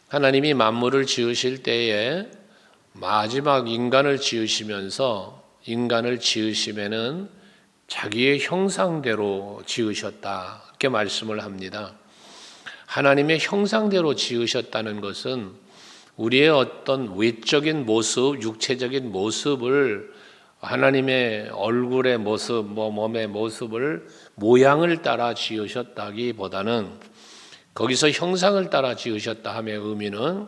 하나님이 만물을 지으실 때에 마지막 인간을 지으시면서 인간을 지으심에는 자기의 형상대로 지으셨다, 이렇게 말씀을 합니다. 하나님의 형상대로 지으셨다는 것은 우리의 어떤 외적인 모습, 육체적인 모습을, 하나님의 얼굴의 모습, 몸의 모습을, 모양을 따라 지으셨다기보다는 거기서 형상을 따라 지으셨다 함의 의미는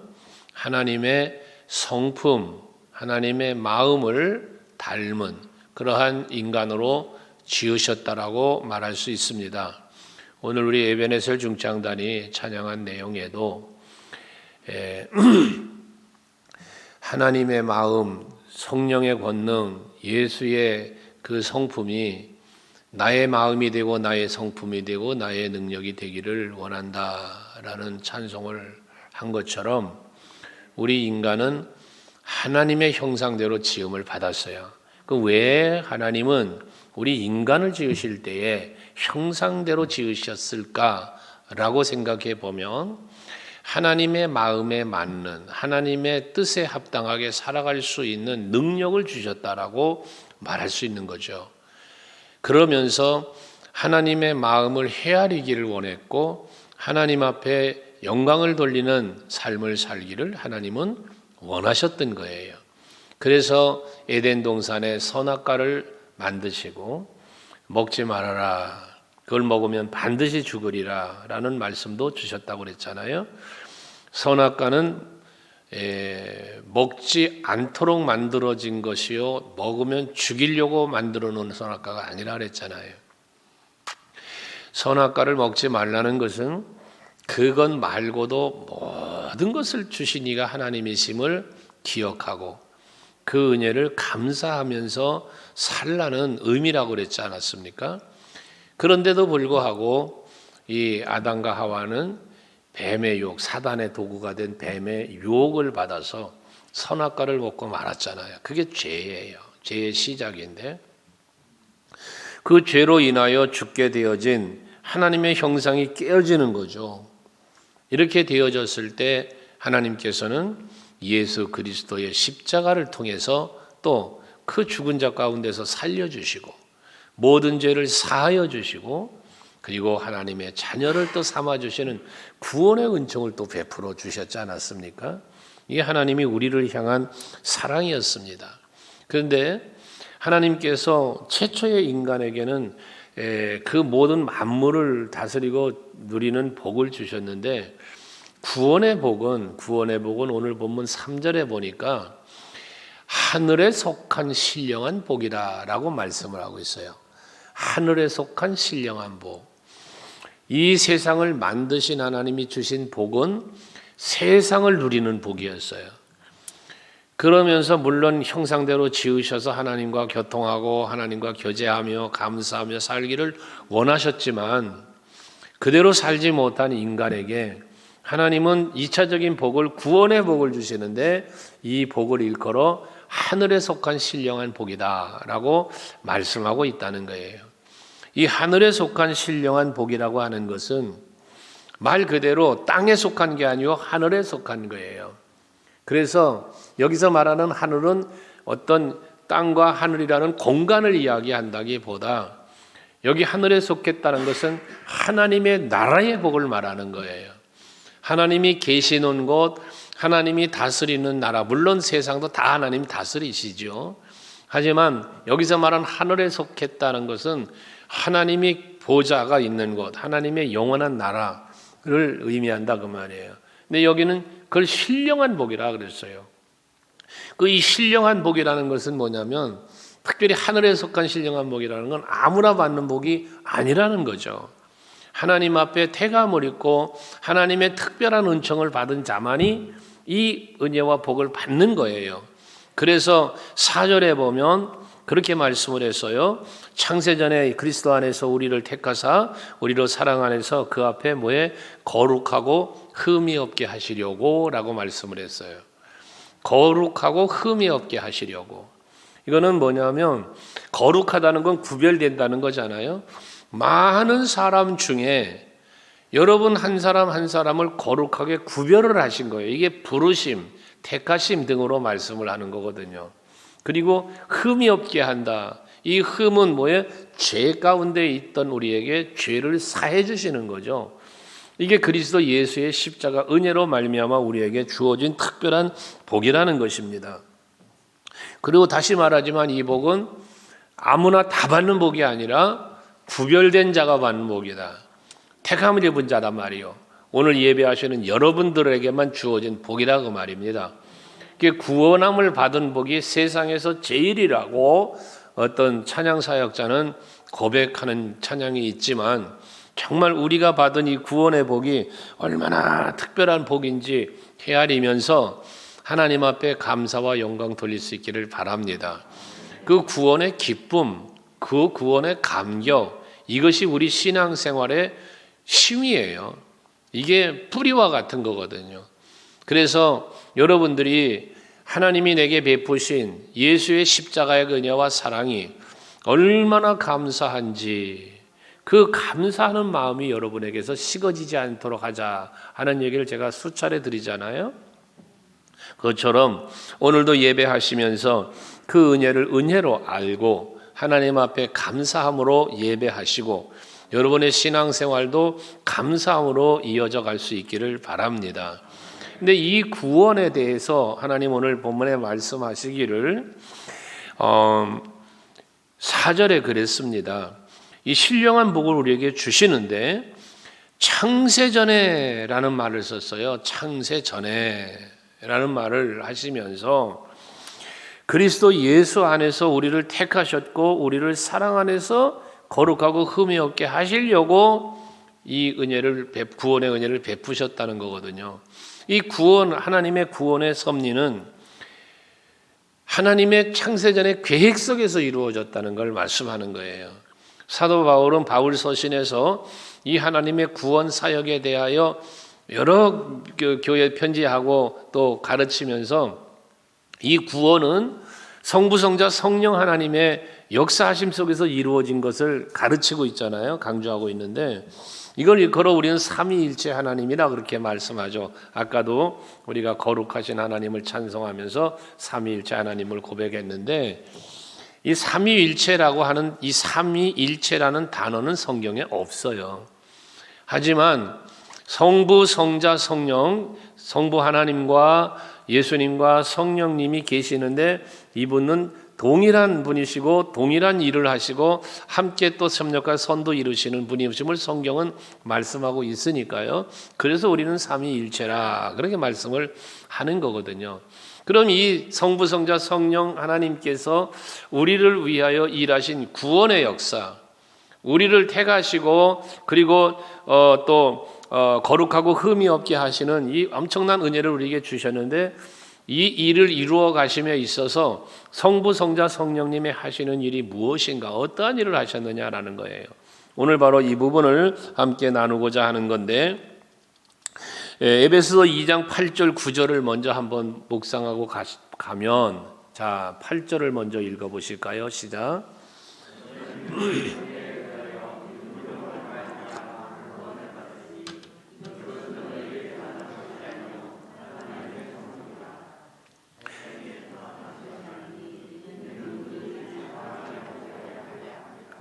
하나님의 성품, 하나님의 마음을 닮은 그러한 인간으로 지으셨다라고 말할 수 있습니다. 오늘 우리 에베네셀 중창단이 찬양한 내용에도 하나님의 마음, 성령의 권능, 예수의 그 성품이 나의 마음이 되고 나의 성품이 되고 나의 능력이 되기를 원한다라는 찬송을 한 것처럼 우리 인간은 하나님의 형상대로 지음을 받았어요. 그 왜 하나님은 우리 인간을 지으실 때에 형상대로 지으셨을까라고 생각해 보면 하나님의 마음에 맞는, 하나님의 뜻에 합당하게 살아갈 수 있는 능력을 주셨다라고 말할 수 있는 거죠. 그러면서 하나님의 마음을 헤아리기를 원했고 하나님 앞에 영광을 돌리는 삶을 살기를 하나님은 원하셨던 거예요. 그래서 에덴 동산에 선악과를 만드시고 먹지 말아라, 그걸 먹으면 반드시 죽으리라 라는 말씀도 주셨다고 그랬잖아요. 선악과는 먹지 않도록 만들어진 것이요, 먹으면 죽이려고 만들어 놓은 선악과가 아니라 그랬잖아요. 선악과를 먹지 말라는 것은 그것 말고도 모든 것을 주신 이가 하나님이심을 기억하고 그 은혜를 감사하면서 살라는 의미라고 그랬지 않았습니까? 그런데도 불구하고 이 아담과 하와는 뱀의 유혹, 사단의 도구가 된 뱀의 유혹을 받아서 선악과를 먹고 말았잖아요. 그게 죄예요. 죄의 시작인데 그 죄로 인하여 죽게 되어진 하나님의 형상이 깨어지는 거죠. 이렇게 되어졌을 때 하나님께서는 예수 그리스도의 십자가를 통해서 또 그 죽은 자 가운데서 살려주시고 모든 죄를 사하여 주시고 그리고 하나님의 자녀를 또 삼아주시는 구원의 은총을 또 베풀어 주셨지 않았습니까? 이게 하나님이 우리를 향한 사랑이었습니다. 그런데 하나님께서 최초의 인간에게는 그 모든 만물을 다스리고 누리는 복을 주셨는데 구원의 복은 오늘 본문 3절에 보니까 하늘에 속한 신령한 복이라고 말씀을 하고 있어요. 하늘에 속한 신령한 복. 이 세상을 만드신 하나님이 주신 복은 세상을 누리는 복이었어요. 그러면서 물론 형상대로 지으셔서 하나님과 교통하고 하나님과 교제하며 감사하며 살기를 원하셨지만 그대로 살지 못한 인간에게 하나님은 2차적인 복을, 구원의 복을 주시는데 이 복을 일컬어 하늘에 속한 신령한 복이다라고 말씀하고 있다는 거예요. 이 하늘에 속한 신령한 복이라고 하는 것은 말 그대로 땅에 속한 게 아니고 하늘에 속한 거예요. 그래서 여기서 말하는 하늘은 어떤 땅과 하늘이라는 공간을 이야기한다기보다 여기 하늘에 속했다는 것은 하나님의 나라의 복을 말하는 거예요. 하나님이 계시는 곳, 하나님이 다스리는 나라, 물론 세상도 다 하나님이 다스리시죠. 하지만 여기서 말한 하늘에 속했다는 것은 하나님이 보좌가 있는 곳, 하나님의 영원한 나라를 의미한다 그 말이에요. 근데 여기는 그걸 신령한 복이라 그랬어요. 그 이 신령한 복이라는 것은 뭐냐면 특별히 하늘에 속한 신령한 복이라는 건 아무나 받는 복이 아니라는 거죠. 하나님 앞에 태감을 입고 하나님의 특별한 은총을 받은 자만이 이 은혜와 복을 받는 거예요. 그래서 4절에 보면 그렇게 말씀을 했어요. 창세전에 그리스도 안에서 우리를 택하사 우리로 사랑 안에서 그 앞에 뭐에 거룩하고 흠이 없게 하시려고 라고 말씀을 했어요. 거룩하고 흠이 없게 하시려고. 이거는 뭐냐면 거룩하다는 건 구별된다는 거잖아요. 많은 사람 중에 여러분 한 사람 한 사람을 거룩하게 구별을 하신 거예요. 이게 부르심, 택하심 등으로 말씀을 하는 거거든요. 그리고 흠이 없게 한다. 이 흠은 뭐예요? 죄 가운데 있던 우리에게 죄를 사해 주시는 거죠. 이게 그리스도 예수의 십자가 은혜로 말미암아 우리에게 주어진 특별한 복이라는 것입니다. 그리고 다시 말하지만 이 복은 아무나 다 받는 복이 아니라 구별된 자가 받는 복이다. 택함을 입은 자단 말이요. 오늘 예배하시는 여러분들에게만 주어진 복이라고 말입니다. 구원함을 받은 복이 세상에서 제일이라고 어떤 찬양 사역자는 고백하는 찬양이 있지만 정말 우리가 받은 이 구원의 복이 얼마나 특별한 복인지 헤아리면서 하나님 앞에 감사와 영광 돌릴 수 있기를 바랍니다. 그 구원의 기쁨, 그 구원의 감격, 이것이 우리 신앙생활의 심이에요. 이게 뿌리와 같은 거거든요. 그래서 여러분들이 하나님이 내게 베푸신 예수의 십자가의 은혜와 사랑이 얼마나 감사한지 그 감사하는 마음이 여러분에게서 식어지지 않도록 하자 하는 얘기를 제가 수차례 드리잖아요. 그것처럼 오늘도 예배하시면서 그 은혜를 은혜로 알고 하나님 앞에 감사함으로 예배하시고 여러분의 신앙생활도 감사함으로 이어져 갈 수 있기를 바랍니다. 근데 이 구원에 대해서 하나님 오늘 본문에 말씀하시기를 4절에 그랬습니다. 이 신령한 복을 우리에게 주시는데 창세전에라는 말을 썼어요. 창세전에라는 말을 하시면서 그리스도 예수 안에서 우리를 택하셨고 우리를 사랑 안에서 거룩하고 흠이 없게 하시려고 이 은혜를 구원의 은혜를 베푸셨다는 거거든요. 이 구원 하나님의 구원의 섭리는 하나님의 창세전의 계획 속에서 이루어졌다는 걸 말씀하는 거예요. 사도 바울은 바울 서신에서 이 하나님의 구원 사역에 대하여 여러 교회 편지하고 또 가르치면서 이 구원은 성부, 성자, 성령 하나님의 역사하심 속에서 이루어진 것을 가르치고 있잖아요. 강조하고 있는데 이걸 걸어 우리는 삼위일체 하나님이라 그렇게 말씀하죠. 아까도 우리가 거룩하신 하나님을 찬송하면서 삼위일체 하나님을 고백했는데 이 삼위일체라고 하는 이 삼위일체라는 단어는 성경에 없어요. 하지만 성부, 성자, 성령, 성부 하나님과 예수님과 성령님이 계시는데 이분은 동일한 분이시고 동일한 일을 하시고 함께 또 협력과 선도 이루시는 분이심을 성경은 말씀하고 있으니까요. 그래서 우리는 삼위일체라 그렇게 말씀을 하는 거거든요. 그럼 이 성부, 성자, 성령 하나님께서 우리를 위하여 일하신 구원의 역사, 우리를 택하시고 그리고 또 거룩하고 흠이 없게 하시는 이 엄청난 은혜를 우리에게 주셨는데 이 일을 이루어 가심에 있어서 성부, 성자, 성령님이 하시는 일이 무엇인가, 어떠한 일을 하셨느냐라는 거예요. 오늘 바로 이 부분을 함께 나누고자 하는 건데 에베소서 2장 8절 9절을 먼저 한번 묵상하고 가면 자 8절을 먼저 읽어보실까요? 시작.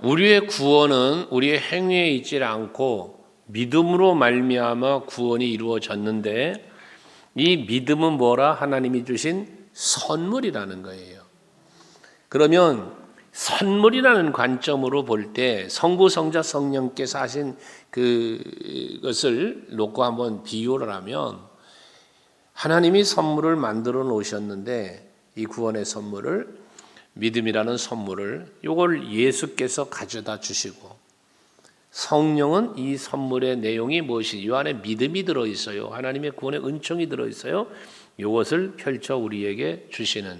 우리의 구원은 우리의 행위에 있지 않고 믿음으로 말미암아 구원이 이루어졌는데 이 믿음은 뭐라? 하나님이 주신 선물이라는 거예요. 그러면 선물이라는 관점으로 볼 때 성부, 성자, 성령께서 하신 그것을 놓고 한번 비유를 하면 하나님이 선물을 만들어 놓으셨는데 이 구원의 선물을 믿음이라는 선물을 이걸 예수께서 가져다 주시고 성령은 이 선물의 내용이 무엇이 이 안에 믿음이 들어있어요. 하나님의 구원의 은총이 들어있어요. 이것을 펼쳐 우리에게 주시는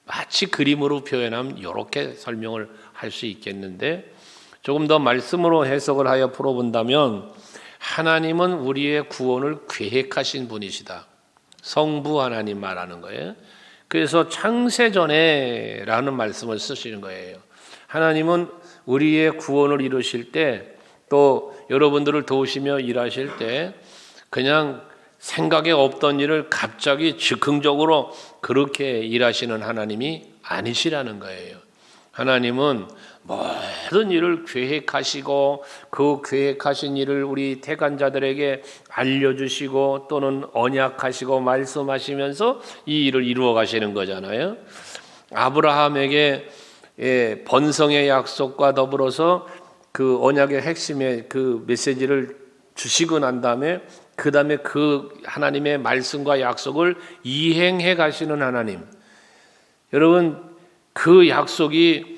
마치 그림으로 표현하면 이렇게 설명을 할 수 있겠는데 조금 더 말씀으로 해석을 하여 풀어본다면 하나님은 우리의 구원을 계획하신 분이시다. 성부 하나님 말하는 거예요. 그래서 창세전에라는 말씀을 쓰시는 거예요. 하나님은 우리의 구원을 이루실 때 또 여러분들을 도우시며 일하실 때 그냥 생각에 없던 일을 갑자기 즉흥적으로 그렇게 일하시는 하나님이 아니시라는 거예요. 하나님은 모든 일을 계획하시고 그 계획하신 일을 우리 택한 자들에게 알려주시고 또는 언약하시고 말씀하시면서 이 일을 이루어 가시는 거잖아요. 아브라함에게 번성의 약속과 더불어서 그 언약의 핵심의 그 메시지를 주시고 난 다음에 그 다음에 그 하나님의 말씀과 약속을 이행해 가시는 하나님. 여러분, 그 약속이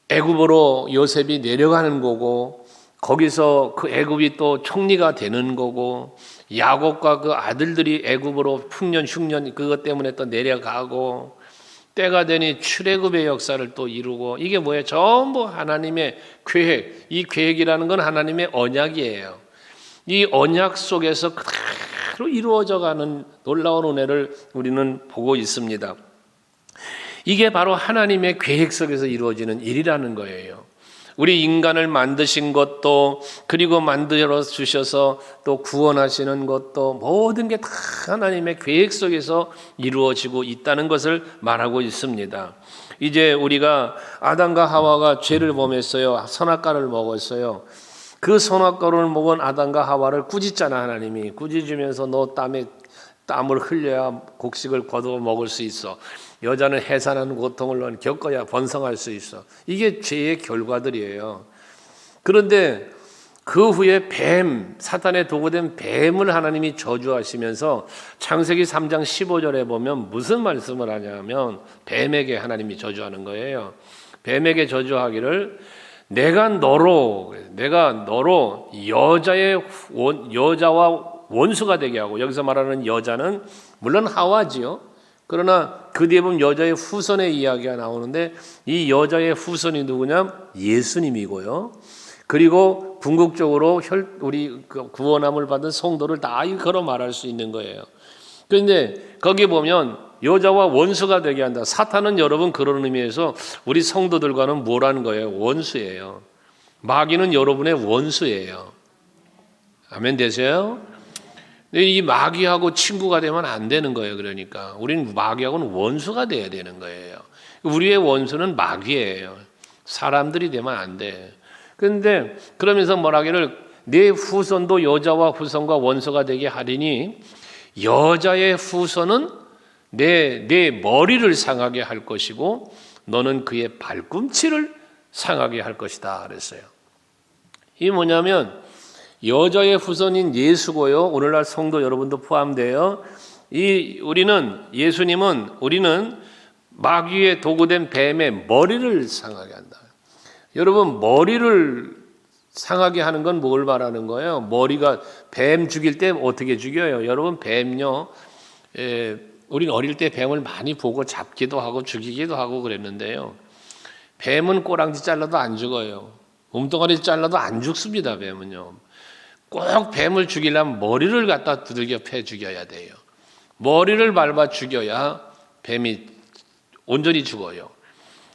애굽으로 요셉이 내려가는 거고 거기서 그 애굽이 또 총리가 되는 거고 야곱과 그 아들들이 애굽으로 풍년 흉년 그것 때문에 또 내려가고 때가 되니 출애굽의 역사를 또 이루고 이게 뭐예요? 전부 하나님의 계획. 이 계획이라는 건 하나님의 언약이에요. 이 언약 속에서 그대로 이루어져가는 놀라운 은혜를 우리는 보고 있습니다. 이게 바로 하나님의 계획 속에서 이루어지는 일이라는 거예요. 우리 인간을 만드신 것도 그리고 만들어 주셔서 또 구원하시는 것도 모든 게 다 하나님의 계획 속에서 이루어지고 있다는 것을 말하고 있습니다. 이제 우리가 아담과 하와가 죄를 범했어요. 선악과를 먹었어요. 그 선악과를 먹은 아담과 하와를 꾸짖잖아. 하나님이 꾸짖으면서 너 땀을 흘려야 곡식을 거두어 먹을 수 있어. 여자는 해산하는 고통을 겪어야 번성할 수 있어. 이게 죄의 결과들이에요. 그런데 그 후에 사탄의 도구된 뱀을 하나님이 저주하시면서 창세기 3장 15절에 보면 무슨 말씀을 하냐면 뱀에게 하나님이 저주하는 거예요. 뱀에게 저주하기를 내가 너로 여자와 원수가 되게 하고, 여기서 말하는 여자는 물론 하와지요. 그러나 그 뒤에 보면 여자의 후손의 이야기가 나오는데 이 여자의 후손이 누구냐? 예수님이고요. 그리고 궁극적으로 우리 구원함을 받은 성도를 다 걸어 말할 수 있는 거예요. 그런데 거기 보면 여자와 원수가 되게 한다. 사탄은 여러분 그런 의미에서 우리 성도들과는 뭐라는 거예요? 원수예요. 마귀는 여러분의 원수예요. 아멘 되세요? 이 마귀하고 친구가 되면 안 되는 거예요. 그러니까 우리는 마귀하고는 원수가 돼야 되는 거예요. 우리의 원수는 마귀예요. 사람들이 되면 안 돼. 그런데 그러면서 뭐라기를 내 후손도 여자와 후손과 원수가 되게 하리니 여자의 후손은 내 머리를 상하게 할 것이고 너는 그의 발꿈치를 상하게 할 것이다 그랬어요. 이게 뭐냐면 여자의 후손인 예수고요. 오늘날 성도 여러분도 포함되어 우리는 마귀의 도구된 뱀의 머리를 상하게 한다. 여러분 머리를 상하게 하는 건 뭘 말하는 거예요? 머리가 뱀 죽일 때 어떻게 죽여요? 여러분 뱀요. 우린 어릴 때 뱀을 많이 보고 잡기도 하고 죽이기도 하고 그랬는데요. 뱀은 꼬랑지 잘라도 안 죽어요. 몸뚱아리 잘라도 안 죽습니다. 뱀은요. 꼭 뱀을 죽이려면 머리를 갖다 두들겨 패 죽여야 돼요. 머리를 밟아 죽여야 뱀이 온전히 죽어요.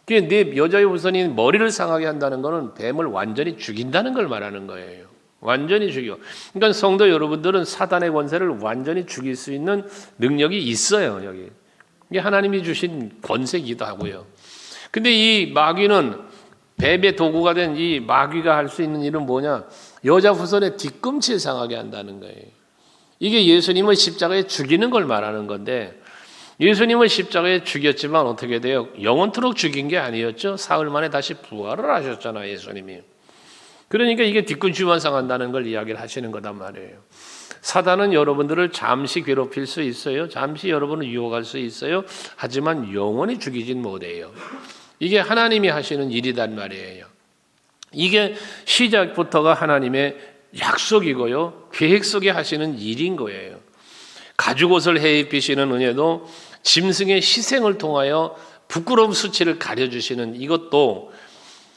내 여자의 후손이 머리를 상하게 한다는 것은 뱀을 완전히 죽인다는 걸 말하는 거예요. 완전히 죽여. 그러니까 성도 여러분들은 사단의 권세를 완전히 죽일 수 있는 능력이 있어요. 여기 이게 하나님이 주신 권세이기도 하고요. 근데 이 마귀는 뱀의 도구가 된 이 마귀가 할 수 있는 일은 뭐냐? 여자 후손의 뒤꿈치를 상하게 한다는 거예요. 이게 예수님을 십자가에 죽이는 걸 말하는 건데 예수님을 십자가에 죽였지만 어떻게 돼요? 영원토록 죽인 게 아니었죠. 사흘 만에 다시 부활을 하셨잖아요. 예수님이. 그러니까 이게 뒤꿈치만 상한다는 걸 이야기를 하시는 거단 말이에요. 사단은 여러분들을 잠시 괴롭힐 수 있어요. 잠시 여러분을 유혹할 수 있어요. 하지만 영원히 죽이진 못해요. 이게 하나님이 하시는 일이란 말이에요. 이게 시작부터가 하나님의 약속이고요. 계획 속에 하시는 일인 거예요. 가죽옷을 해 입히시는 은혜도 짐승의 희생을 통하여 부끄러움 수치를 가려주시는 이것도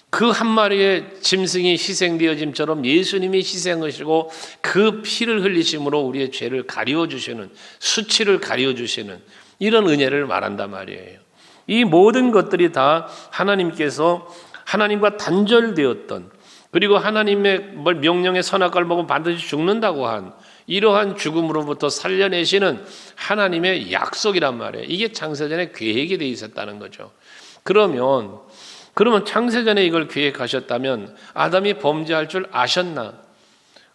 그 한 마리의 짐승이 희생되어짐처럼 예수님이 희생하시고 그 피를 흘리심으로 우리의 죄를 가려주시는 수치를 가려주시는 이런 은혜를 말한단 말이에요. 이 모든 것들이 다 하나님께서 하나님과 단절되었던 그리고 하나님의 명령의 선악과를 먹으면 반드시 죽는다고 한 이러한 죽음으로부터 살려내시는 하나님의 약속이란 말이에요. 이게 창세전에 계획이 되어 있었다는 거죠. 그러면 창세전에 이걸 계획하셨다면 아담이 범죄할 줄 아셨나?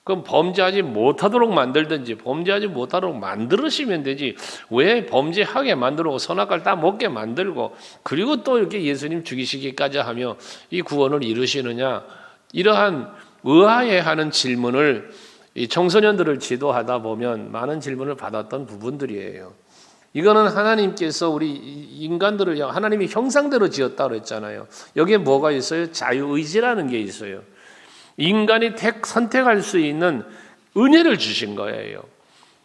그럼 범죄하지 못하도록 만들든지 범죄하지 못하도록 만들으시면 되지, 왜 범죄하게 만들고 선악과를 다 먹게 만들고 그리고 또 이렇게 예수님 죽이시기까지 하며 이 구원을 이루시느냐? 이러한 의아해하는 질문을 이 청소년들을 지도하다 보면 많은 질문을 받았던 부분들이에요. 이거는 하나님께서 우리 인간들을 하나님의 형상대로 지었다고 그랬잖아요. 여기에 뭐가 있어요? 자유의지라는 게 있어요. 인간이 선택할 수 있는 은혜를 주신 거예요.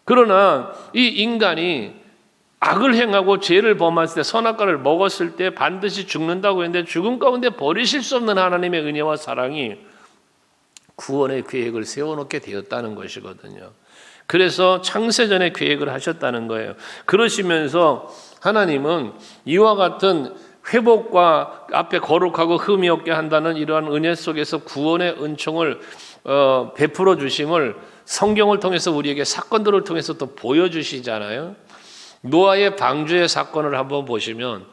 그러나 이 인간이 악을 행하고 죄를 범했을 때, 선악과를 먹었을 때 반드시 죽는다고 했는데 죽음 가운데 버리실 수 없는 하나님의 은혜와 사랑이 구원의 계획을 세워놓게 되었다는 것이거든요. 그래서 창세전에 계획을 하셨다는 거예요. 그러시면서 하나님은 이와 같은 회복과 앞에 거룩하고 흠이 없게 한다는 이러한 은혜 속에서 구원의 은총을 베풀어 주심을 성경을 통해서 우리에게 사건들을 통해서 또 보여주시잖아요. 노아의 방주의 사건을 한번 보시면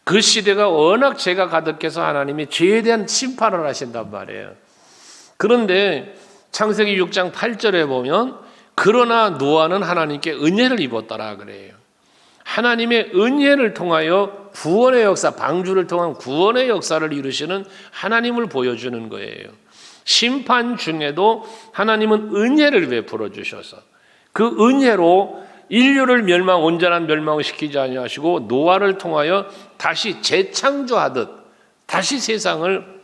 그 시대가 워낙 죄가 가득해서 하나님이 죄에 대한 심판을 하신단 말이에요. 그런데 창세기 6장 8절에 보면 그러나 노아는 하나님께 은혜를 입었더라 그래요. 하나님의 은혜를 통하여 구원의 역사, 방주를 통한 구원의 역사를 이루시는 하나님을 보여주는 거예요. 심판 중에도 하나님은 은혜를 베풀어 주셔서 그 은혜로 인류를 온전한 멸망을 시키지 아니하시고 노아를 통하여 다시 재창조하듯 다시 세상을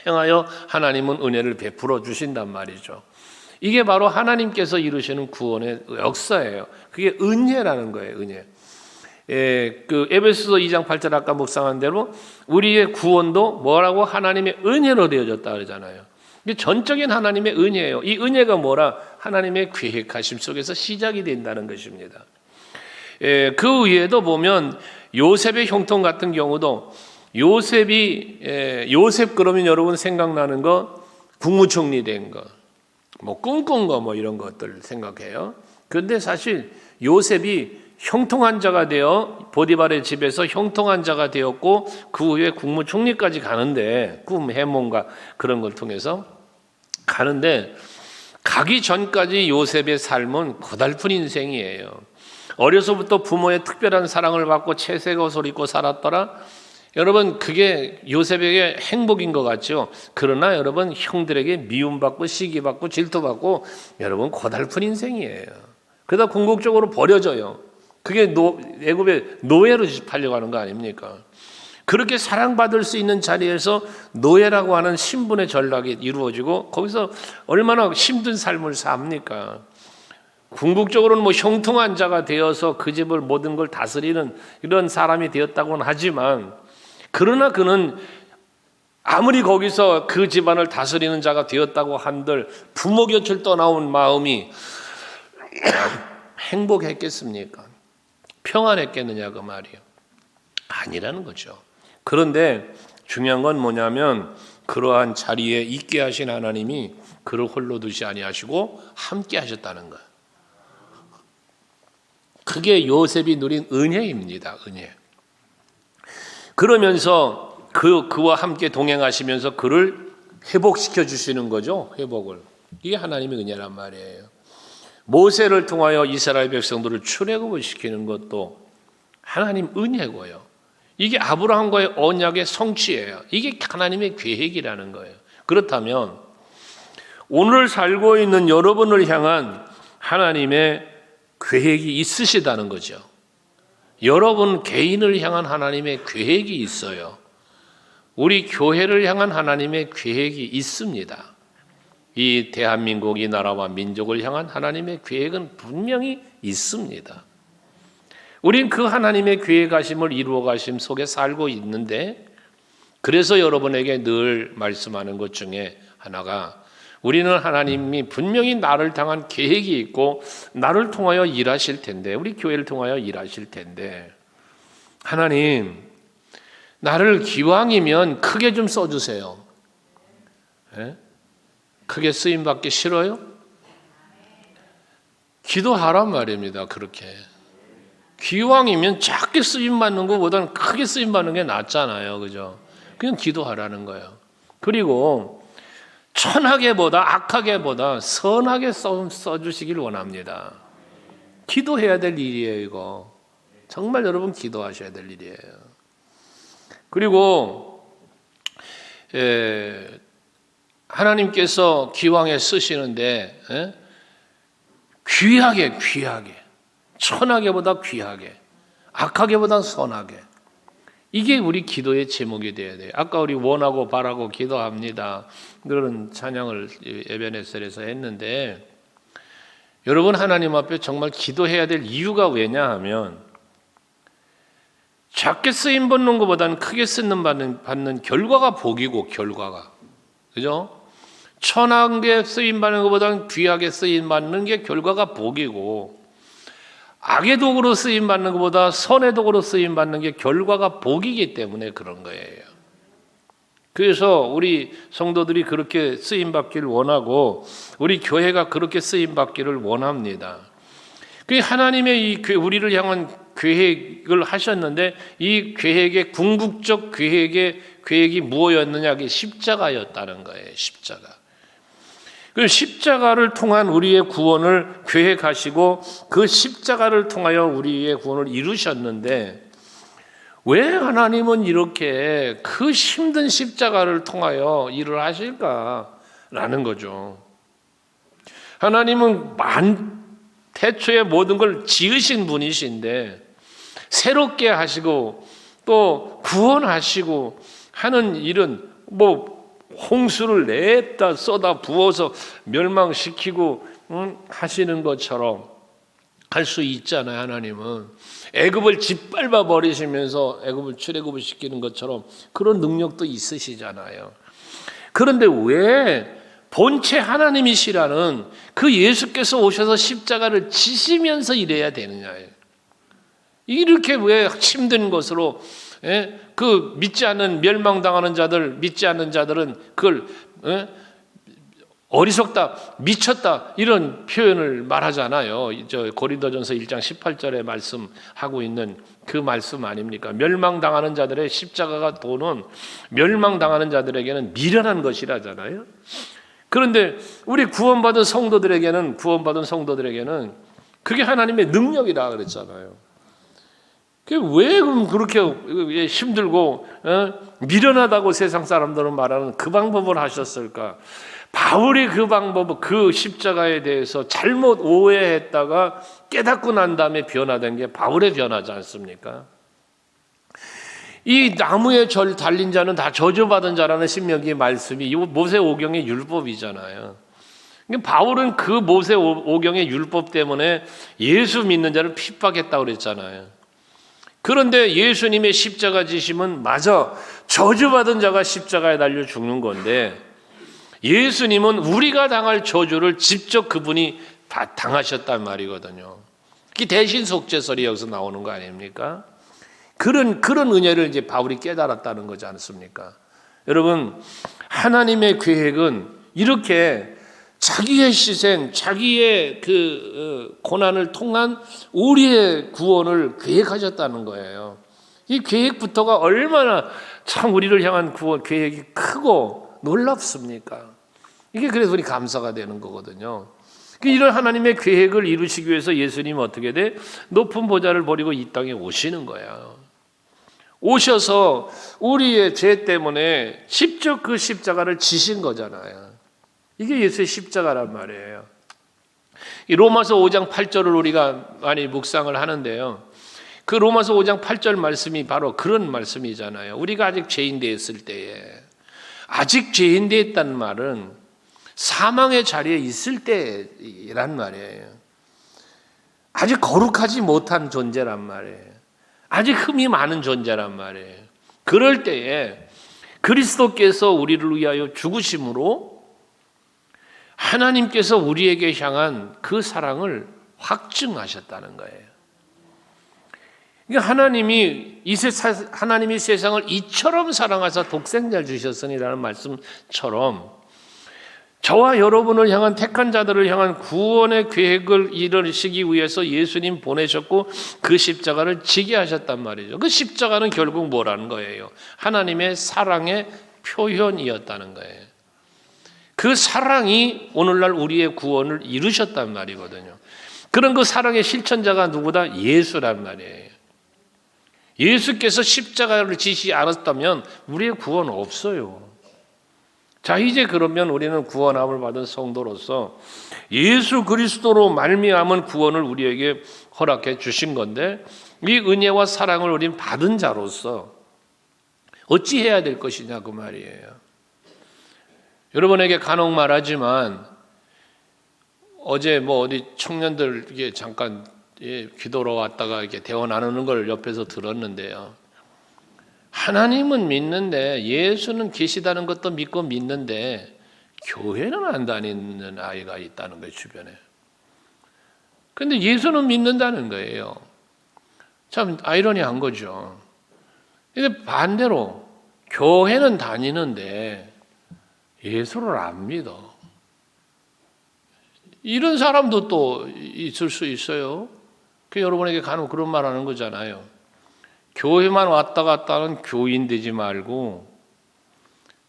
행하여 하나님은 은혜를 베풀어 주신단 말이죠. 이게 바로 하나님께서 이루시는 구원의 역사예요. 그게 은혜라는 거예요. 은혜. 그 에베소서 2장 8절 아까 묵상한 대로 우리의 구원도 뭐라고? 하나님의 은혜로 되어졌다 그러잖아요. 이게 전적인 하나님의 은혜예요. 이 은혜가 뭐라? 하나님의 계획하심 속에서 시작이 된다는 것입니다. 그 위에도 보면 요셉의 형통 같은 경우도 요셉 그러면 여러분 생각나는 거 국무총리 된 거, 뭐 꿈꾼 거 뭐 이런 것들 생각해요. 그런데 사실 요셉이 형통한 자가 되어 보디발의 집에서 형통한 자가 되었고 그 후에 국무총리까지 가는데 꿈 해몽과 그런 걸 통해서 가는데 가기 전까지 요셉의 삶은 고달픈 인생이에요. 어려서부터 부모의 특별한 사랑을 받고 채색 옷을 입고 살았더라. 여러분 그게 요셉에게 행복인 것 같죠. 그러나 여러분 형들에게 미움받고 시기받고 질투받고 여러분 고달픈 인생이에요. 그러다 궁극적으로 버려져요. 그게 애굽의 노예로 팔려고 하는 거 아닙니까? 그렇게 사랑받을 수 있는 자리에서 노예라고 하는 신분의 전락이 이루어지고 거기서 얼마나 힘든 삶을 삽니까? 궁극적으로는 뭐 형통한 자가 되어서 그 집을 모든 걸 다스리는 이런 사람이 되었다고는 하지만 그러나 그는 아무리 거기서 그 집안을 다스리는 자가 되었다고 한들 부모 곁을 떠나온 마음이 행복했겠습니까? 평안했겠느냐 그 말이에요. 아니라는 거죠. 그런데 중요한 건 뭐냐면 그러한 자리에 있게 하신 하나님이 그를 홀로 두지 아니하시고 함께 하셨다는 거예요. 그게 요셉이 누린 은혜입니다. 은혜. 그러면서 그와 함께 동행하시면서 그를 회복시켜 주시는 거죠. 회복을. 이게 하나님의 은혜란 말이에요. 모세를 통하여 이스라엘 백성들을 출애굽을 시키는 것도 하나님 은혜고요. 이게 아브라함과의 언약의 성취예요. 이게 하나님의 계획이라는 거예요. 그렇다면 오늘 살고 있는 여러분을 향한 하나님의 계획이 있으시다는 거죠. 여러분 개인을 향한 하나님의 계획이 있어요. 우리 교회를 향한 하나님의 계획이 있습니다. 이 대한민국 이 나라와 민족을 향한 하나님의 계획은 분명히 있습니다. 우린 그 하나님의 계획하심을 이루어 가심 속에 살고 있는데 그래서 여러분에게 늘 말씀하는 것 중에 하나가 우리는 하나님이 분명히 나를 향한 계획이 있고 나를 통하여 일하실 텐데 우리 교회를 통하여 일하실 텐데 하나님 나를 기왕이면 크게 좀 써주세요. 예? 크게 쓰임 받기 싫어요? 기도하란 말입니다. 그렇게 기왕이면 작게 쓰임 받는 것보다는 크게 쓰임 받는 게 낫잖아요, 그죠? 그냥 기도하라는 거예요. 그리고 천하게보다 악하게보다 선하게 써주시길 원합니다. 기도해야 될 일이에요, 이거. 정말 여러분 기도하셔야 될 일이에요. 그리고 하나님께서 기왕에 쓰시는데 귀하게 천하게보다 귀하게 악하게보다 선하게, 이게 우리 기도의 제목이 되어야 돼요. 아까 우리 원하고 바라고 기도합니다, 그런 찬양을 에베네셀에서 했는데, 여러분 하나님 앞에 정말 기도해야 될 이유가 왜냐하면 작게 쓰임 받는 것보다는 크게 쓰임 받는 결과가 복이고, 결과가, 그죠? 천하게 쓰임 받는 것보다는 귀하게 쓰임 받는 게 결과가 복이고, 악의 도구로 쓰임 받는 것보다 선의 도구로 쓰임 받는 게 결과가 복이기 때문에 그런 거예요. 그래서 우리 성도들이 그렇게 쓰임 받기를 원하고, 우리 교회가 그렇게 쓰임 받기를 원합니다. 그 하나님의 이 우리를 향한 계획을 하셨는데, 이 계획의 궁극적 계획이 무엇이었느냐? 십자가였다는 거예요. 십자가. 그 십자가를 통한 우리의 구원을 계획하시고, 그 십자가를 통하여 우리의 구원을 이루셨는데, 왜 하나님은 이렇게 그 힘든 십자가를 통하여 일을 하실까라는 거죠. 하나님은 태초에 모든 걸 지으신 분이신데, 새롭게 하시고 또 구원하시고 하는 일은 홍수를 냈다 쏟아 부어서 멸망시키고 하시는 것처럼 할 수 있잖아요. 하나님은 애굽을 짓밟아 버리시면서 애굽을 출애굽을 시키는 것처럼 그런 능력도 있으시잖아요. 그런데 왜 본체 하나님이시라는 그 예수께서 오셔서 십자가를 지시면서 일해야 되느냐예요. 이렇게 왜 힘든 것으로, 그 믿지 않는 멸망당하는 자들, 믿지 않는 자들은 그걸 어리석다, 미쳤다, 이런 표현을 말하잖아요. 저 고린도전서 1장 18절에 말씀하고 있는 그 말씀 아닙니까? 멸망당하는 자들의 십자가가 도는 멸망당하는 자들에게는 미련한 것이라잖아요. 그런데 우리 구원받은 성도들에게는 그게 하나님의 능력이라 그랬잖아요. 왜 그렇게 힘들고 미련하다고 세상 사람들은 말하는 그 방법을 하셨을까? 바울이 그 방법, 그 십자가에 대해서 잘못 오해했다가 깨닫고 난 다음에 변화된 게 바울의 변화지 않습니까? 이 나무에 달린 자는 다 저주받은 자라는 신명기의 말씀이 이 모세오경의 율법이잖아요. 바울은 그 모세오경의 율법 때문에 예수 믿는 자를 핍박했다고 그랬잖아요. 그런데 예수님의 십자가 지심은 맞아, 저주받은 자가 십자가에 달려 죽는 건데, 예수님은 우리가 당할 저주를 직접 그분이 다 당하셨단 말이거든요. 그게 대신 속죄설이 여기서 나오는 거 아닙니까? 그런 은혜를 이제 바울이 깨달았다는 거지 않습니까? 여러분, 하나님의 계획은 이렇게 자기의 희생, 자기의 그 고난을 통한 우리의 구원을 계획하셨다는 거예요. 이 계획부터가 얼마나 참 우리를 향한 구원 계획이 크고 놀랍습니까? 이게 그래서 우리 감사가 되는 거거든요. 이런 하나님의 계획을 이루시기 위해서 예수님은 어떻게 돼? 높은 보좌를 버리고 이 땅에 오시는 거예요. 오셔서 우리의 죄 때문에 직접 그 십자가를 지신 거잖아요. 이게 예수의 십자가란 말이에요. 이 로마서 5장 8절을 우리가 많이 묵상을 하는데요. 그 로마서 5장 8절 말씀이 바로 그런 말씀이잖아요. 우리가 아직 죄인 되었을 때에, 아직 죄인 되었다는 말은 사망의 자리에 있을 때란 말이에요. 아직 거룩하지 못한 존재란 말이에요. 아직 흠이 많은 존재란 말이에요. 그럴 때에 그리스도께서 우리를 위하여 죽으심으로 하나님께서 우리에게 향한 그 사랑을 확증하셨다는 거예요. 그러니까 하나님이 세상을 이처럼 사랑하사 독생자를 주셨으니라는 말씀처럼 저와 여러분을 향한 택한 자들을 향한 구원의 계획을 이루시기 위해서 예수님 보내셨고 그 십자가를 지게 하셨단 말이죠. 그 십자가는 결국 뭐라는 거예요? 하나님의 사랑의 표현이었다는 거예요. 그 사랑이 오늘날 우리의 구원을 이루셨단 말이거든요. 그런 그 사랑의 실천자가 누구다? 예수란 말이에요. 예수께서 십자가를 지시 않았다면 우리의 구원 없어요. 자, 이제 그러면 우리는 구원함을 받은 성도로서 예수 그리스도로 말미암은 구원을 우리에게 허락해 주신 건데, 이 은혜와 사랑을 우리는 받은 자로서 어찌 해야 될 것이냐 그 말이에요. 여러분에게 간혹 말하지만 어제 어디 청년들 이게 잠깐 기도로 왔다가 이렇게 대화 나누는 걸 옆에서 들었는데요. 하나님은 믿는데, 예수는 계시다는 것도 믿고 믿는데 교회는 안 다니는 아이가 있다는 거예요, 주변에. 그런데 예수는 믿는다는 거예요. 참 아이러니한 거죠. 근데 반대로 교회는 다니는데 예수를 안 믿어. 이런 사람도 또 있을 수 있어요. 그 여러분에게 간혹 그런 말 하는 거잖아요. 교회만 왔다 갔다 하는 교인 되지 말고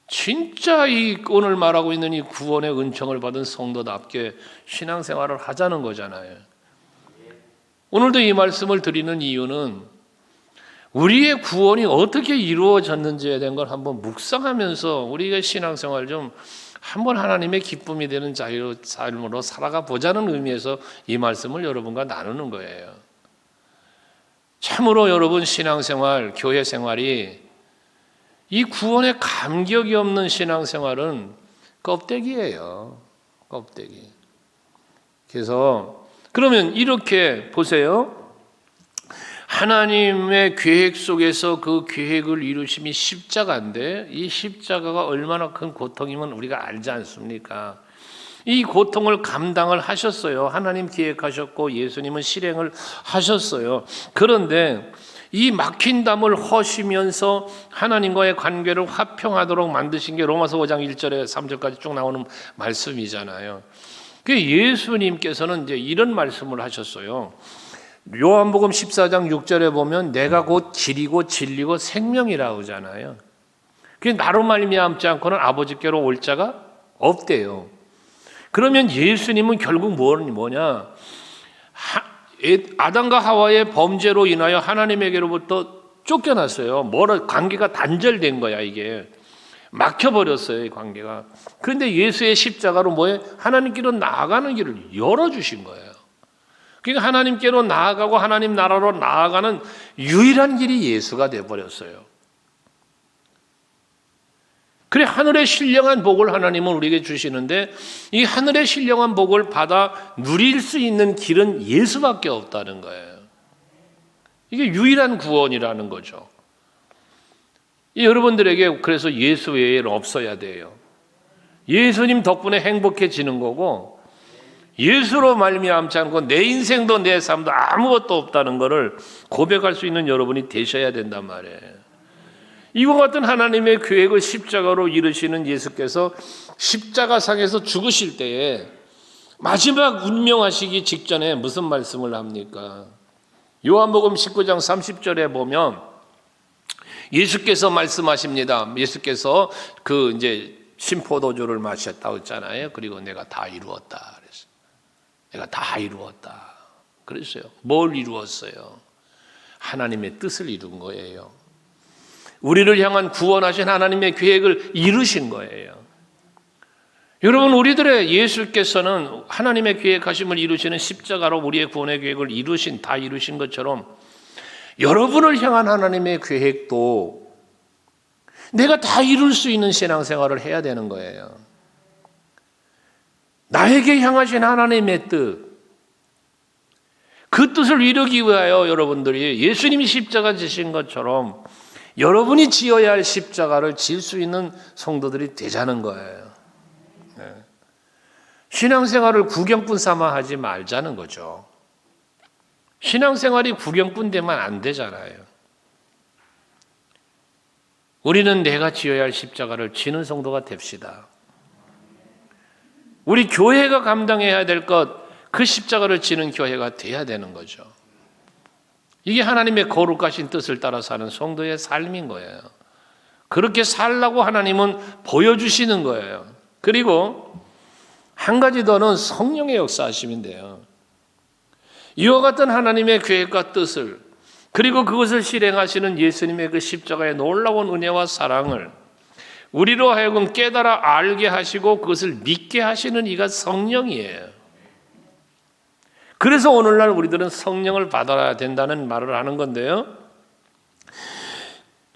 진짜 이 오늘 말하고 있는 이 구원의 은총을 받은 성도답게 신앙생활을 하자는 거잖아요. 오늘도 이 말씀을 드리는 이유는 우리의 구원이 어떻게 이루어졌는지에 대한 걸 한번 묵상하면서 우리가 신앙생활 좀 한번 하나님의 기쁨이 되는 삶으로 살아가 보자는 의미에서 이 말씀을 여러분과 나누는 거예요. 참으로 여러분 신앙생활, 교회 생활이 이 구원에 감격이 없는 신앙생활은 껍데기예요. 껍데기. 그래서 그러면 이렇게 보세요. 하나님의 계획 속에서 그 계획을 이루심이 십자가인데, 이 십자가가 얼마나 큰 고통이면 우리가 알지 않습니까? 이 고통을 감당을 하셨어요. 하나님 기획하셨고 예수님은 실행을 하셨어요. 그런데 이 막힌 담을 허시면서 하나님과의 관계를 화평하도록 만드신 게 로마서 5장 1절에 3절까지 쭉 나오는 말씀이잖아요. 그 예수님께서는 이제 이런 말씀을 하셨어요. 요한복음 14장 6절에 보면 내가 곧 길이고 진리고 생명이라고 하잖아요. 그 나로 말미암지 않고는 아버지께로 올 자가 없대요. 그러면 예수님은 결국 뭐냐? 아담과 하와의 범죄로 인하여 하나님에게로부터 쫓겨났어요. 관계가 단절된 거야, 이게. 막혀버렸어요, 이 관계가. 그런데 예수의 십자가로 하나님께로 나아가는 길을 열어주신 거예요. 그러니까 하나님께로 나아가고 하나님 나라로 나아가는 유일한 길이 예수가 되어버렸어요. 그래, 하늘의 신령한 복을 하나님은 우리에게 주시는데 이 하늘의 신령한 복을 받아 누릴 수 있는 길은 예수밖에 없다는 거예요. 이게 유일한 구원이라는 거죠. 여러분들에게 그래서 예수 외에는 없어야 돼요. 예수님 덕분에 행복해지는 거고, 예수로 말미암지 않고 내 인생도 내 삶도 아무것도 없다는 것을 고백할 수 있는 여러분이 되셔야 된단 말이에요. 이와 같은 하나님의 계획을 십자가로 이루시는 예수께서 십자가상에서 죽으실 때에 마지막 운명하시기 직전에 무슨 말씀을 합니까? 요한복음 19장 30절에 보면 예수께서 말씀하십니다. 예수께서 이제 신포도주를 마셨다고 했잖아요. 그리고 내가 다 이루었다 그랬어요. 내가 다 이루었다 그랬어요. 뭘 이루었어요? 하나님의 뜻을 이룬 거예요. 우리를 향한 구원하신 하나님의 계획을 이루신 거예요. 여러분, 우리들의 예수께서는 하나님의 계획하심을 이루시는 십자가로 우리의 구원의 계획을 다 이루신 것처럼 여러분을 향한 하나님의 계획도 내가 다 이룰 수 있는 신앙생활을 해야 되는 거예요. 나에게 향하신 하나님의 뜻, 그 뜻을 이루기 위하여 여러분들이 예수님이 십자가 지신 것처럼 여러분이 지어야 할 십자가를 질 수 있는 성도들이 되자는 거예요. 신앙생활을 구경꾼 삼아 하지 말자는 거죠. 신앙생활이 구경꾼 되면 안 되잖아요. 우리는 내가 지어야 할 십자가를 지는 성도가 됩시다. 우리 교회가 감당해야 될 것, 그 십자가를 지는 교회가 돼야 되는 거죠. 이게 하나님의 거룩하신 뜻을 따라 사는 성도의 삶인 거예요. 그렇게 살라고 하나님은 보여주시는 거예요. 그리고 한 가지 더는 성령의 역사하심인데요. 이와 같은 하나님의 계획과 뜻을, 그리고 그것을 실행하시는 예수님의 그 십자가의 놀라운 은혜와 사랑을 우리로 하여금 깨달아 알게 하시고 그것을 믿게 하시는 이가 성령이에요. 그래서 오늘날 우리들은 성령을 받아야 된다는 말을 하는 건데요.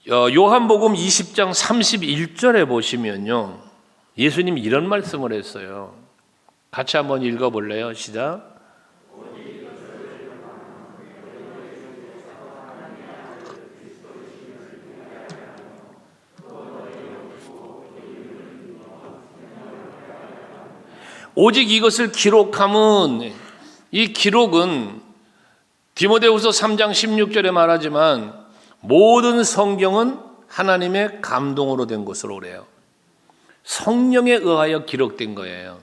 요한복음 20장 31절에 보시면요, 예수님이 이런 말씀을 했어요. 같이 한번 읽어볼래요? 시작. 오직 이것을 기록함은, 이 기록은 디모데후서 3장 16절에 말하지만 모든 성경은 하나님의 감동으로 된 것으로 그래요. 성령에 의하여 기록된 거예요.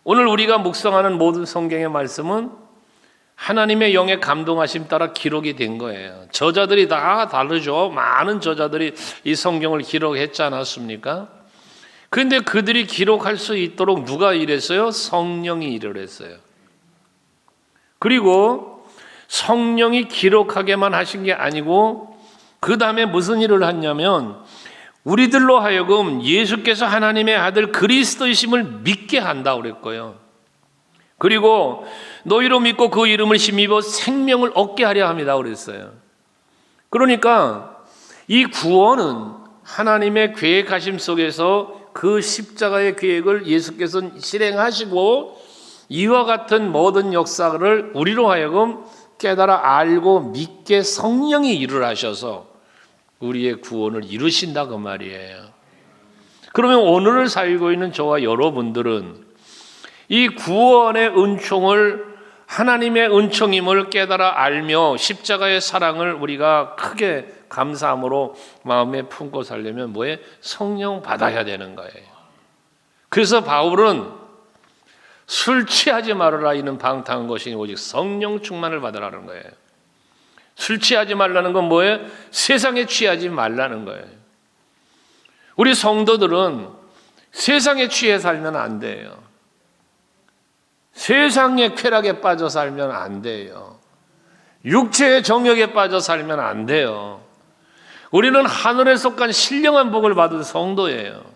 오늘 우리가 묵상하는 모든 성경의 말씀은 하나님의 영의 감동하심 따라 기록이 된 거예요. 저자들이 다 다르죠. 많은 저자들이 이 성경을 기록했지 않았습니까? 그런데 그들이 기록할 수 있도록 누가 일했어요? 성령이 일을 했어요. 그리고 성령이 기록하게만 하신 게 아니고 그 다음에 무슨 일을 했냐면 우리들로 하여금 예수께서 하나님의 아들 그리스도이심을 믿게 한다고 그랬고요. 그리고 너희로 믿고 그 이름을 힘입어 생명을 얻게 하려 합니다 그랬어요. 그러니까 이 구원은 하나님의 계획하심 속에서 그 십자가의 계획을 예수께서 실행하시고 이와 같은 모든 역사를 우리로 하여금 깨달아 알고 믿게 성령이 일을 하셔서 우리의 구원을 이루신다 그 말이에요. 그러면 오늘을 살고 있는 저와 여러분들은 이 구원의 은총을, 하나님의 은총임을 깨달아 알며 십자가의 사랑을 우리가 크게 감사함으로 마음에 품고 살려면 뭐에? 성령 받아야 되는 거예요. 그래서 바울은 술 취하지 말아라 이는 방탕한 것이니 오직 성령 충만을 받으라는 거예요. 술 취하지 말라는 건 뭐예요? 세상에 취하지 말라는 거예요. 우리 성도들은 세상에 취해 살면 안 돼요. 세상의 쾌락에 빠져 살면 안 돼요. 육체의 정욕에 빠져 살면 안 돼요. 우리는 하늘에 속한 신령한 복을 받은 성도예요.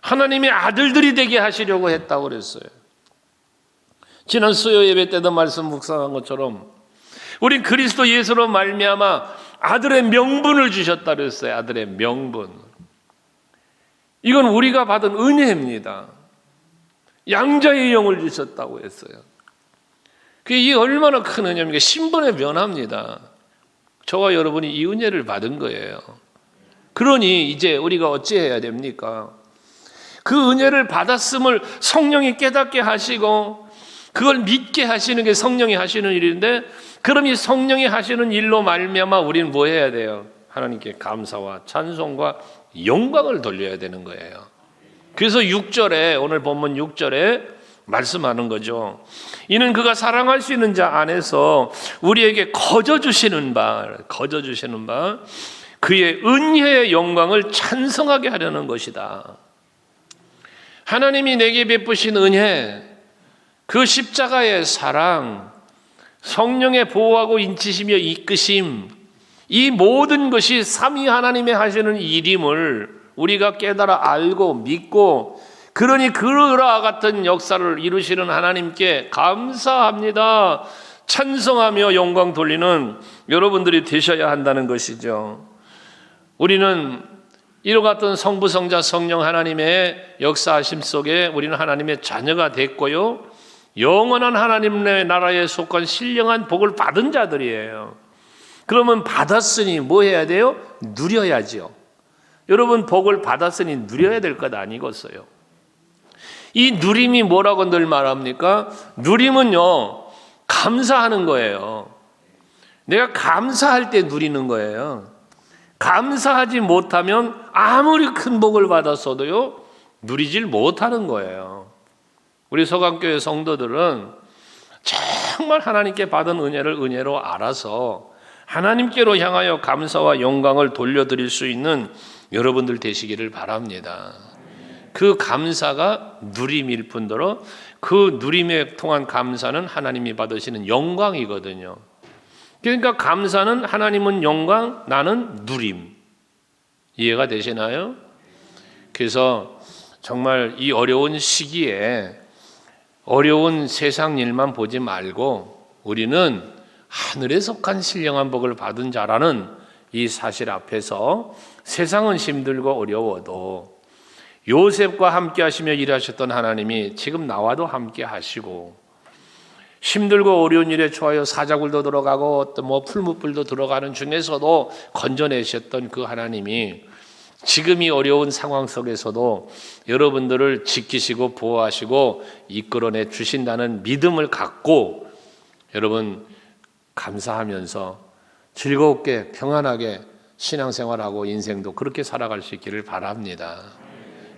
하나님의 아들들이 되게 하시려고 했다고 그랬어요. 지난 수요 예배 때도 말씀 묵상한 것처럼 우린 그리스도 예수로 말미암아 아들의 명분을 주셨다 그랬어요. 아들의 명분. 이건 우리가 받은 은혜입니다. 양자의 영을 주셨다고 했어요. 그게 얼마나 큰 은혜입니까? 신분의 변화입니다. 저와 여러분이 이 은혜를 받은 거예요. 그러니 이제 우리가 어찌해야 됩니까? 그 은혜를 받았음을 성령이 깨닫게 하시고 그걸 믿게 하시는 게 성령이 하시는 일인데, 그럼 이 성령이 하시는 일로 말미암아 우리는 뭐 해야 돼요? 하나님께 감사와 찬송과 영광을 돌려야 되는 거예요. 그래서 6절에, 오늘 본문 6절에 말씀하는 거죠. 이는 그가 사랑할 수 있는 자 안에서 우리에게 거저 주시는 바 그의 은혜의 영광을 찬송하게 하려는 것이다. 하나님이 내게 베푸신 은혜, 그 십자가의 사랑, 성령의 보호하고 인치시며 이끄심, 이 모든 것이 삼위 하나님의 하시는 일임을 우리가 깨달아 알고 믿고, 그러니 그와 같은 역사를 이루시는 하나님께 감사합니다, 찬송하며 영광 돌리는 여러분들이 되셔야 한다는 것이죠. 우리는 이와 같은 성부, 성자, 성령 하나님의 역사하심 속에 우리는 하나님의 자녀가 됐고요, 영원한 하나님의 나라에 속한 신령한 복을 받은 자들이에요. 그러면 받았으니 뭐 해야 돼요? 누려야죠. 여러분, 복을 받았으니 누려야 될 것 아니겠어요? 이 누림이 뭐라고 늘 말합니까? 누림은요, 감사하는 거예요. 내가 감사할 때 누리는 거예요. 감사하지 못하면 아무리 큰 복을 받았어도요, 누리질 못하는 거예요. 우리 서강교회 성도들은 정말 하나님께 받은 은혜를 은혜로 알아서 하나님께로 향하여 감사와 영광을 돌려드릴 수 있는 여러분들 되시기를 바랍니다. 그 감사가 누림일 뿐더러 그 누림에 통한 감사는 하나님이 받으시는 영광이거든요. 그러니까 감사는 하나님은 영광, 나는 누림. 이해가 되시나요? 그래서 정말 이 어려운 시기에 어려운 세상 일만 보지 말고 우리는 하늘에 속한 신령한 복을 받은 자라는 이 사실 앞에서 세상은 힘들고 어려워도 요셉과 함께 하시며 일하셨던 하나님이 지금 나와도 함께 하시고 힘들고 어려운 일에 처하여 사자굴도 들어가고 또 뭐 풀무불도 들어가는 중에서도 건져내셨던 그 하나님이 지금 이 어려운 상황 속에서도 여러분들을 지키시고 보호하시고 이끌어내 주신다는 믿음을 갖고 여러분 감사하면서 즐겁게 평안하게 신앙생활하고 인생도 그렇게 살아갈 수 있기를 바랍니다.